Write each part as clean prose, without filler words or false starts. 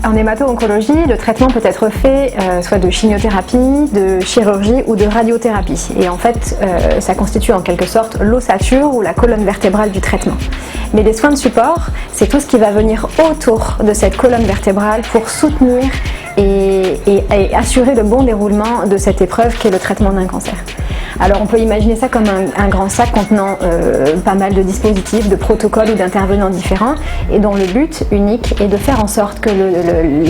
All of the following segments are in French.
En hémato-oncologie, le traitement peut être fait soit de chimiothérapie, de chirurgie ou de radiothérapie. Et en fait, ça constitue en quelque sorte l'ossature ou la colonne vertébrale du traitement. Mais les soins de support, c'est tout ce qui va venir autour de cette colonne vertébrale pour soutenir et assurer le bon déroulement de cette épreuve qu'est le traitement d'un cancer. Alors on peut imaginer ça comme un grand sac contenant pas mal de dispositifs, de protocoles ou d'intervenants différents et dont le but unique est de faire en sorte que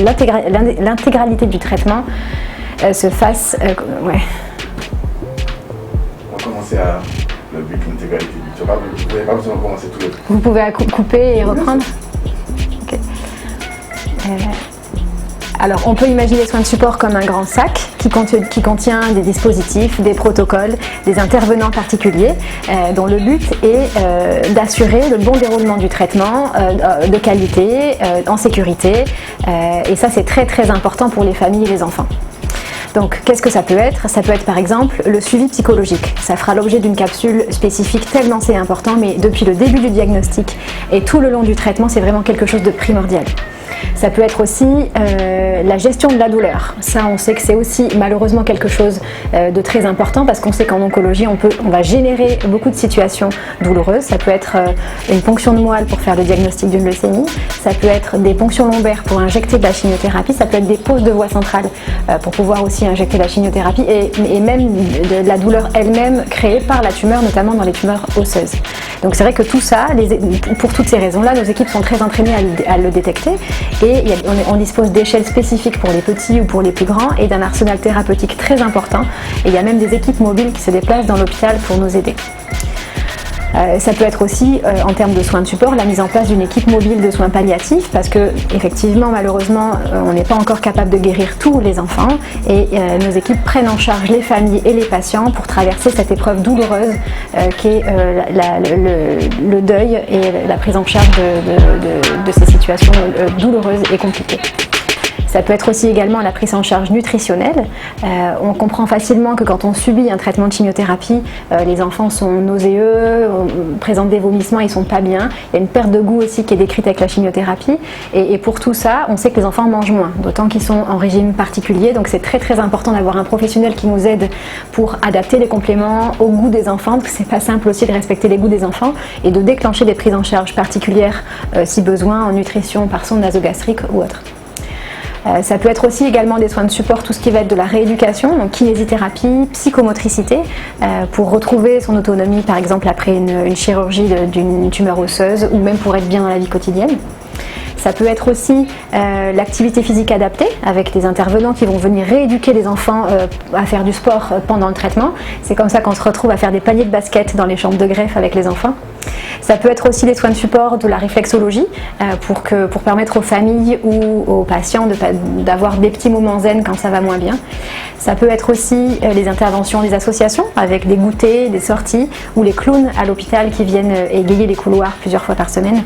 l'intégralité du traitement se fasse... On va commencer à le but, l'intégralité du traitement. Vous n'avez pas besoin de commencer tout le temps. Vous pouvez couper et reprendre. Okay. Alors, on peut imaginer les soins de support comme un grand sac qui contient des dispositifs, des protocoles, des intervenants particuliers dont le but est d'assurer le bon déroulement du traitement de qualité, en sécurité. Et ça, c'est très très important pour les familles et les enfants. Donc, qu'est-ce que ça peut être? Ça peut être par exemple le suivi psychologique. Ça fera l'objet d'une capsule spécifique tellement c'est important, mais depuis le début du diagnostic et tout le long du traitement, c'est vraiment quelque chose de primordial. Ça peut être aussi la gestion de la douleur. Ça, on sait que c'est aussi malheureusement quelque chose de très important parce qu'on sait qu'en oncologie, on va générer beaucoup de situations douloureuses. Ça peut être une ponction de moelle pour faire le diagnostic d'une leucémie. Ça peut être des ponctions lombaires pour injecter de la chimiothérapie. Ça peut être des poses de voie centrale pour pouvoir aussi injecter de la chimiothérapie et même de la douleur elle-même créée par la tumeur, notamment dans les tumeurs osseuses. Donc c'est vrai que tout ça, pour toutes ces raisons-là, nos équipes sont très entraînées à le détecter. Et on dispose d'échelles spécifiques pour les petits ou pour les plus grands et d'un arsenal thérapeutique très important. Et il y a même des équipes mobiles qui se déplacent dans l'hôpital pour nous aider. Ça peut être aussi, en termes de soins de support, la mise en place d'une équipe mobile de soins palliatifs parce que, effectivement, malheureusement, on n'est pas encore capable de guérir tous les enfants et nos équipes prennent en charge les familles et les patients pour traverser cette épreuve douloureuse qu'est le deuil et la prise en charge de ces situations douloureuses et compliquées. Ça peut être aussi également la prise en charge nutritionnelle. On comprend facilement que quand on subit un traitement de chimiothérapie, les enfants sont nauséeux, présentent des vomissements, ils ne sont pas bien. Il y a une perte de goût aussi qui est décrite avec la chimiothérapie. Et pour tout ça, on sait que les enfants mangent moins, d'autant qu'ils sont en régime particulier. Donc c'est très très important d'avoir un professionnel qui nous aide pour adapter les compléments au goût des enfants, parce que c'est pas simple aussi de respecter les goûts des enfants, et de déclencher des prises en charge particulières si besoin en nutrition par sonde nasogastrique ou autre. Ça peut être aussi également des soins de support, tout ce qui va être de la rééducation, donc kinésithérapie, psychomotricité, pour retrouver son autonomie par exemple après une chirurgie d'une tumeur osseuse ou même pour être bien dans la vie quotidienne. Ça peut être aussi l'activité physique adaptée avec des intervenants qui vont venir rééduquer les enfants à faire du sport pendant le traitement. C'est comme ça qu'on se retrouve à faire des paniers de basket dans les chambres de greffe avec les enfants. Ça peut être aussi des soins de support de la réflexologie pour permettre aux familles ou aux patients d'avoir des petits moments zen quand ça va moins bien. Ça peut être aussi les interventions des associations avec des goûters, des sorties ou les clowns à l'hôpital qui viennent égayer les couloirs plusieurs fois par semaine.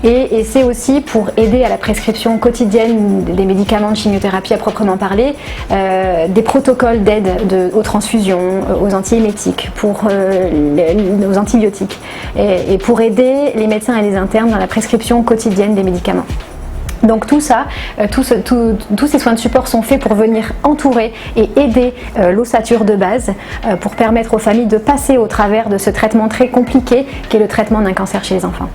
Et c'est aussi pour aider à la prescription quotidienne des médicaments de chimiothérapie à proprement parler, des protocoles d'aide aux transfusions, aux antiémétiques, aux antibiotiques, et pour aider les médecins et les internes dans la prescription quotidienne des médicaments. Donc tout ça, tous ces soins de support sont faits pour venir entourer et aider l'ossature de base pour permettre aux familles de passer au travers de ce traitement très compliqué qu'est le traitement d'un cancer chez les enfants.